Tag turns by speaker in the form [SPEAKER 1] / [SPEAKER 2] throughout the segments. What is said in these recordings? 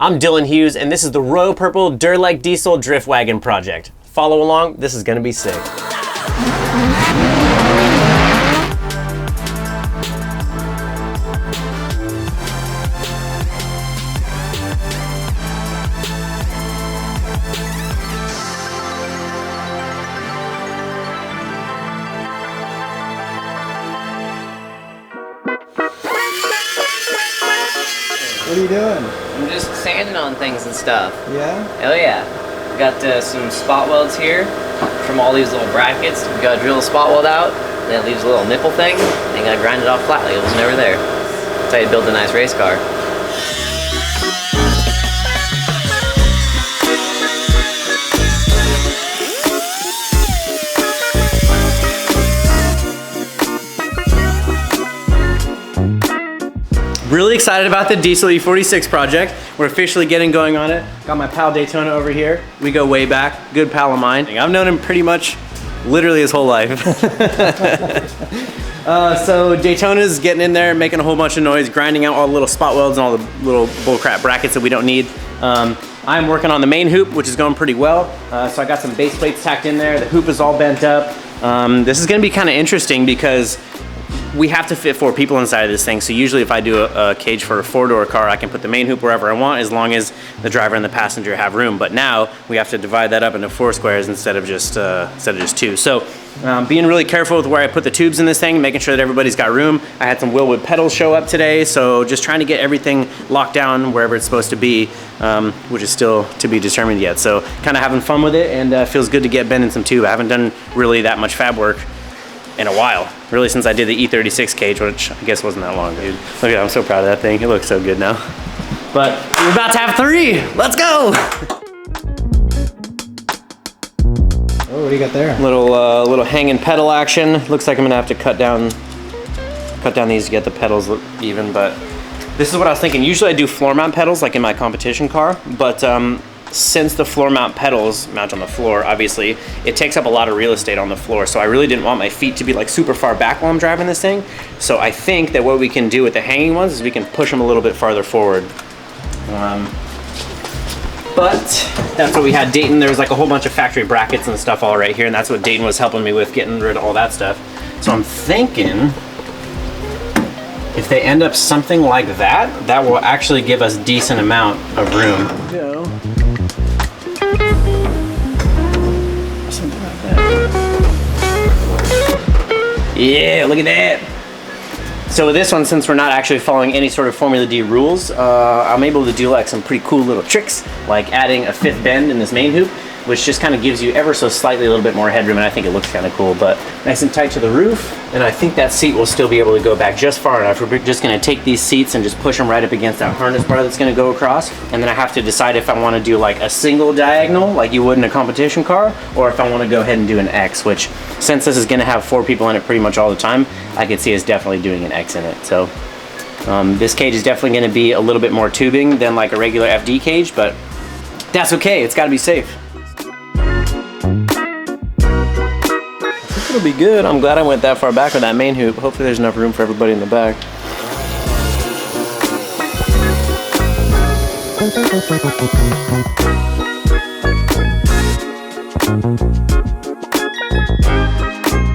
[SPEAKER 1] I'm Dylan Hughes, and this is the Royal Purple Durlike Diesel Drift Wagon project. Follow along, this is gonna be sick.
[SPEAKER 2] What are you doing?
[SPEAKER 3] I'm just sanding on things and stuff.
[SPEAKER 2] Yeah?
[SPEAKER 3] Hell yeah. We got some spot welds here from all these little brackets. We gotta drill a spot weld out, then it leaves a little nipple thing, and you gotta grind it off flat like it was never there. That's how you build a nice race car.
[SPEAKER 1] Really excited about the Diesel E46 project. We're officially getting going on it. Got my pal Daytona over here. We go way back, good pal of mine. I've known him pretty much literally his whole life. So Daytona's getting in there, making a whole bunch of noise, grinding out all the little spot welds and all the little bullcrap brackets that we don't need. I'm working on the main hoop, which is going pretty well. So I got some base plates tacked in there. The hoop is all bent up. This is gonna be kind of interesting because we have to fit 4 people inside of this thing. So usually if I do a cage for a 4-door car, I can put the main hoop wherever I want as long as the driver and the passenger have room. But now we have to divide that up into 4 squares instead of just 2. So being really careful with where I put the tubes in this thing, making sure that everybody's got room. I had some Wilwood pedals show up today, so just trying to get everything locked down wherever it's supposed to be, which is still to be determined yet. So kind of having fun with it, and feels good to get bending some tube. I haven't done really that much fab work in a while, really since I did the E36 cage, which I guess wasn't that long, dude. Look at that, I'm so proud of that thing. It looks so good now. But we're about to have 3. Let's go!
[SPEAKER 2] Oh, what do you got there?
[SPEAKER 1] Little hanging pedal action. Looks like I'm gonna have to cut down these to get the pedals look even, but this is what I was thinking. Usually I do floor mount pedals like in my competition car, but since the floor mount pedals mount on the floor, obviously, it takes up a lot of real estate on the floor. So I really didn't want my feet to be like super far back while I'm driving this thing. So I think that what we can do with the hanging ones is we can push them a little bit farther forward. But that's what we had Dayton. There was like a whole bunch of factory brackets and stuff all right here, and that's what Dayton was helping me with, getting rid of all that stuff. So I'm thinking if they end up something like that, that will actually give us decent amount of room. Go. Yeah, look at that. So with this one, since we're not actually following any sort of Formula D rules, I'm able to do like some pretty cool little tricks, like adding a 5th bend in this main hoop, which just kind of gives you ever so slightly a little bit more headroom, and I think it looks kind of cool, but nice and tight to the roof. And I think that seat will still be able to go back just far enough. We're just gonna take these seats and just push them right up against that harness bar that's gonna go across. And then I have to decide if I wanna do like a single diagonal, like you would in a competition car, or if I wanna go ahead and do an X, which since this is gonna have 4 people in it pretty much all the time, I could see us definitely doing an X in it. So this cage is definitely gonna be a little bit more tubing than like a regular FD cage, but that's okay, it's gotta be safe. It'll be good. I'm glad I went that far back with that main hoop. Hopefully there's enough room for everybody in the back.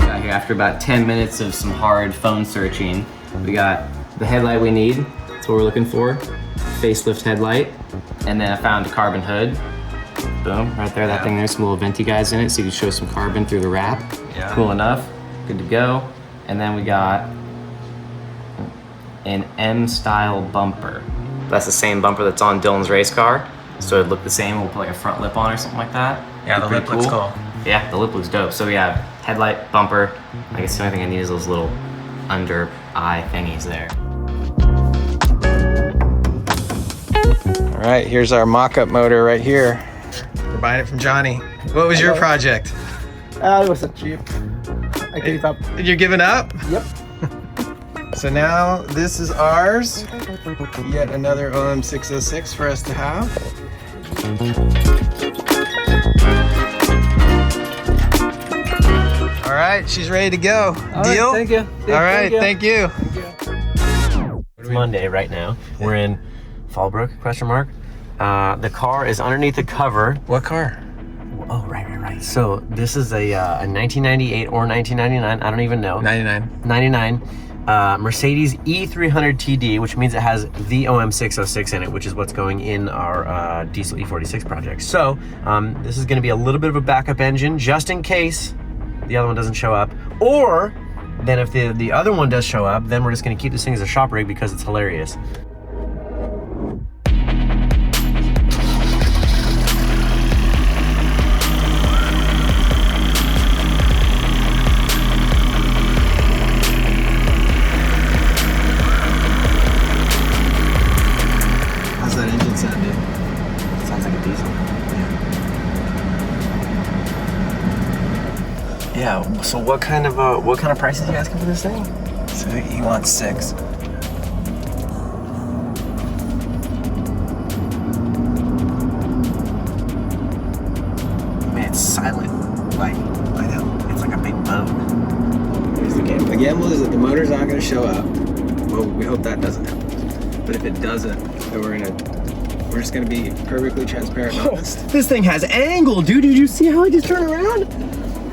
[SPEAKER 3] Got here after about 10 minutes of some hard phone searching. We got the headlight we need. That's what we're looking for. Facelift headlight. And then I found a carbon hood. Boom, right there, that thing there's some little venti guys in it so you can show some carbon through the wrap. Yeah. Cool enough, good to go. And then we got an M-style bumper. That's the same bumper that's on Dylan's race car. So it'd look the same, we'll put like a front lip on or something like that.
[SPEAKER 1] Yeah, the lip looks cool.
[SPEAKER 3] Yeah, the lip looks dope. So we have headlight, bumper. I guess the only thing I need is those little under eye thingies there.
[SPEAKER 2] All right, here's our mock-up motor right here. We're buying it from Johnny. What was your project?
[SPEAKER 4] It wasn't cheap. I gave up.
[SPEAKER 2] You're giving up?
[SPEAKER 4] Yep.
[SPEAKER 2] So now this is ours. Yet another OM606 for us to have. All right, she's ready to go. Deal?
[SPEAKER 4] Thank you.
[SPEAKER 2] All right, thank you.
[SPEAKER 1] It's Monday right now. We're in Fallbrook, question mark. The car is underneath the cover.
[SPEAKER 2] What car?
[SPEAKER 1] Oh, right. So this is a 1998 or 1999, I don't even know. 99. Mercedes E300 TD, which means it has the OM606 in it, which is what's going in our diesel E46 project. So this is gonna be a little bit of a backup engine, just in case the other one doesn't show up. Or then if the other one does show up, then we're just gonna keep this thing as a shop rig because it's hilarious.
[SPEAKER 2] How's that engine sound, dude?
[SPEAKER 1] Sounds like a diesel.
[SPEAKER 2] Yeah.
[SPEAKER 1] So what kind of prices are you asking for this thing?
[SPEAKER 2] So he wants 6.
[SPEAKER 1] Man, it's silent. Like, I know. It's like a big boat.
[SPEAKER 2] Here's the gamble. The gamble is that the motor's not going to show up. Well, we hope that doesn't happen. But if it doesn't, then we're just going to be perfectly transparent and honest.
[SPEAKER 1] This thing has angle, dude. Did you see how I just turned around?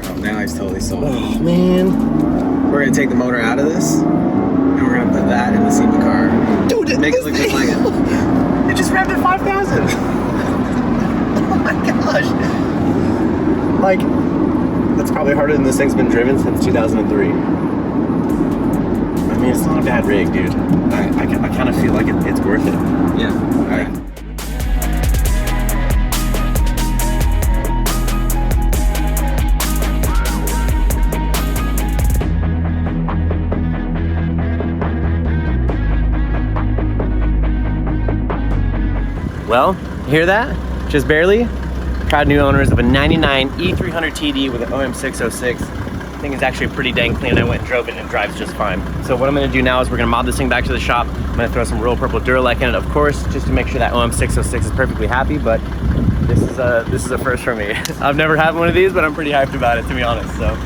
[SPEAKER 2] Oh, now he's totally sold.
[SPEAKER 1] Oh, man.
[SPEAKER 2] We're going to take the motor out of this, and we're going to put that in the SEMA car.
[SPEAKER 1] Dude,
[SPEAKER 2] Make it look just like it.
[SPEAKER 1] It just rammed at 5,000. Oh my gosh. Like, that's probably harder than this thing's been driven since 2003. I mean, it's not a bad rig, dude. I kind of feel like it's worth it.
[SPEAKER 2] Yeah. All right.
[SPEAKER 1] Well, hear that? Just barely. Proud new owners of a 99 E300 TD with an OM606. Thing is actually pretty dang clean. I went and drove it and it drives just fine. So what I'm gonna do now is we're gonna mod this thing back to the shop. I'm gonna throw some Royal Purple Duralec in it, of course, just to make sure that OM606 is perfectly happy, but this is a first for me. I've never had one of these, but I'm pretty hyped about it, to be honest. So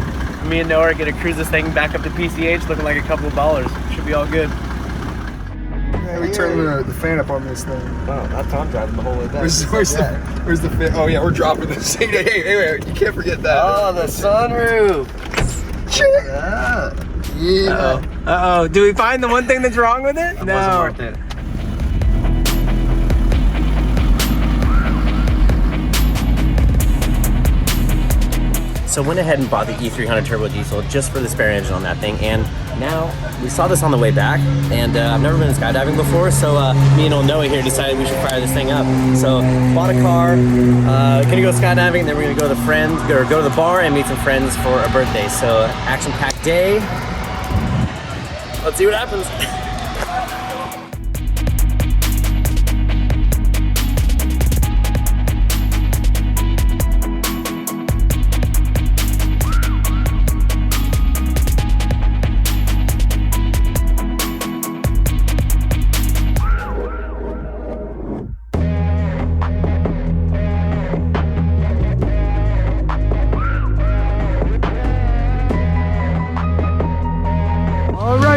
[SPEAKER 1] me and Noah are gonna cruise this thing back up to PCH looking like a couple of ballers. Should be all good.
[SPEAKER 4] Yeah, we turned the fan up on this thing.
[SPEAKER 1] Wow, that's Tom driving the whole way back.
[SPEAKER 4] Where's the fan? Oh yeah, we're dropping this thing. Hey, you can't forget that.
[SPEAKER 1] Oh, the sunroof.
[SPEAKER 4] Yeah.
[SPEAKER 1] Uh-oh. Do we find the one thing that's wrong with it?
[SPEAKER 3] It wasn't worth it.
[SPEAKER 1] So went ahead and bought the E300 turbo diesel just for the spare engine on that thing, and now we saw this on the way back, and I've never been skydiving before, so me and old Noah here decided we should fire this thing up. So bought a car, gonna go skydiving, then we're gonna go to go to the bar and meet some friends for a birthday. So action-packed day. Let's see what happens.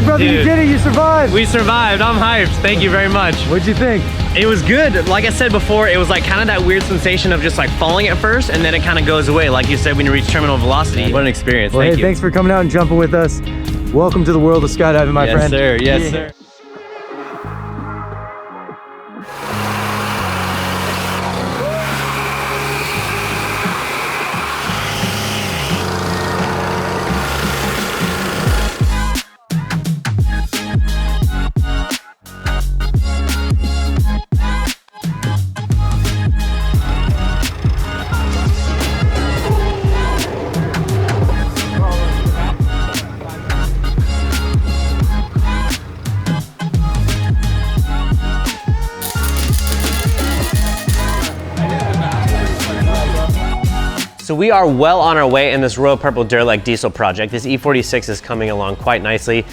[SPEAKER 4] Brother,
[SPEAKER 1] Dude,
[SPEAKER 4] you did it, you survived.
[SPEAKER 1] We survived. I'm hyped. Thank you very much.
[SPEAKER 4] What'd you think?
[SPEAKER 1] It was good. Like I said before, it was like kind of that weird sensation of just like falling at first, and then it kind of goes away. Like you said, when you reach terminal velocity. What an experience.
[SPEAKER 4] Well,
[SPEAKER 1] Thank
[SPEAKER 4] hey,
[SPEAKER 1] you.
[SPEAKER 4] thanks for coming out and jumping with us. Welcome to the world of skydiving, my friend.
[SPEAKER 1] Yes, sir. Yes, sir. So we are well on our way in this Royal Purple Duralec diesel project. This E46 is coming along quite nicely.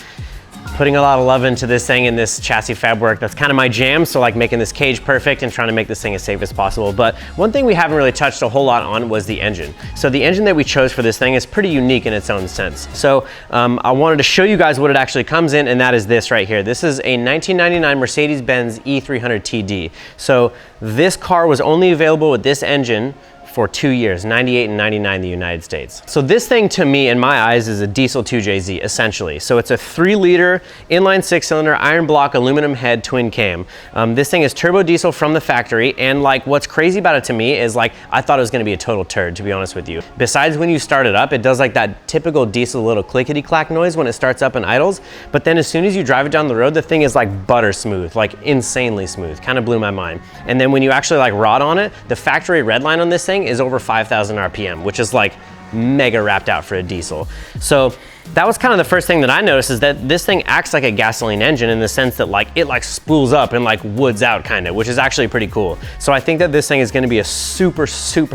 [SPEAKER 1] putting a lot of love into this thing and this chassis fab work. That's kind of my jam, so like making this cage perfect and trying to make this thing as safe as possible. But one thing we haven't really touched a whole lot on was the engine. So the engine that we chose for this thing is pretty unique in its own sense. So I wanted to show you guys what it actually comes in, and that is this right here. This is a 1999 Mercedes-Benz E300 TD. So this car was only available with this engine for 2 years, 98 and 99 in the United States. So this thing to me, in my eyes, is a diesel 2JZ, essentially. So it's a 3-liter inline 6-cylinder iron block aluminum head twin cam. This thing is turbo diesel from the factory, and like what's crazy about it to me is like, I thought it was gonna be a total turd, to be honest with you. Besides when you start it up, it does like that typical diesel little clickety-clack noise when it starts up and idles, but then as soon as you drive it down the road, the thing is like butter smooth, like insanely smooth, kind of blew my mind. And then when you actually like rod on it, the factory red line on this thing is over 5,000 RPM, which is like mega wrapped out for a diesel. So that was kind of the first thing that I noticed, is that this thing acts like a gasoline engine in the sense that like it like spools up and like woods out kind of, which is actually pretty cool. So I think that this thing is going to be a super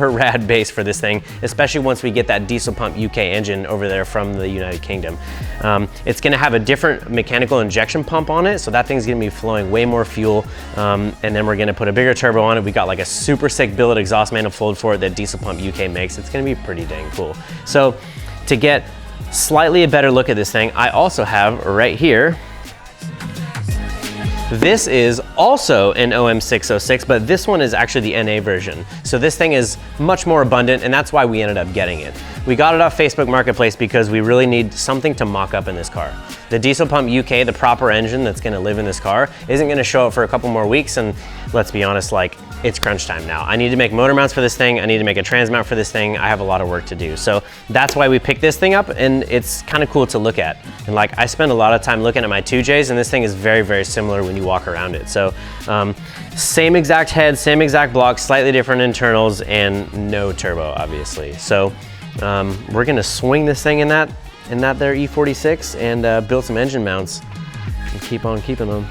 [SPEAKER 1] rad base for this thing, especially once we get that diesel pump UK engine over there from the United Kingdom. It's going to have a different mechanical injection pump on it, so that thing's going to be flowing way more fuel, and then we're going to put a bigger turbo on it. We got like a super sick billet exhaust manifold for it that Diesel Pump UK makes. It's going to be pretty dang cool. So to get slightly a better look at this thing, I also have right here, this is also an OM606, but this one is actually the NA version. So this thing is much more abundant, and that's why we ended up getting it. We got it off Facebook Marketplace because we really need something to mock up in this car. The Diesel Pump UK, the proper engine that's gonna live in this car, isn't gonna show up for a couple more weeks, and let's be honest, like, it's crunch time now. I need to make motor mounts for this thing, I need to make a trans mount for this thing, I have a lot of work to do. So that's why we picked this thing up, and it's kind of cool to look at. And like, I spend a lot of time looking at my 2Js, and this thing is very similar when you walk around it. So same exact head, same exact block, slightly different internals, and no turbo, obviously. So we're gonna swing this thing in that there E46 and build some engine mounts and keep on keeping them.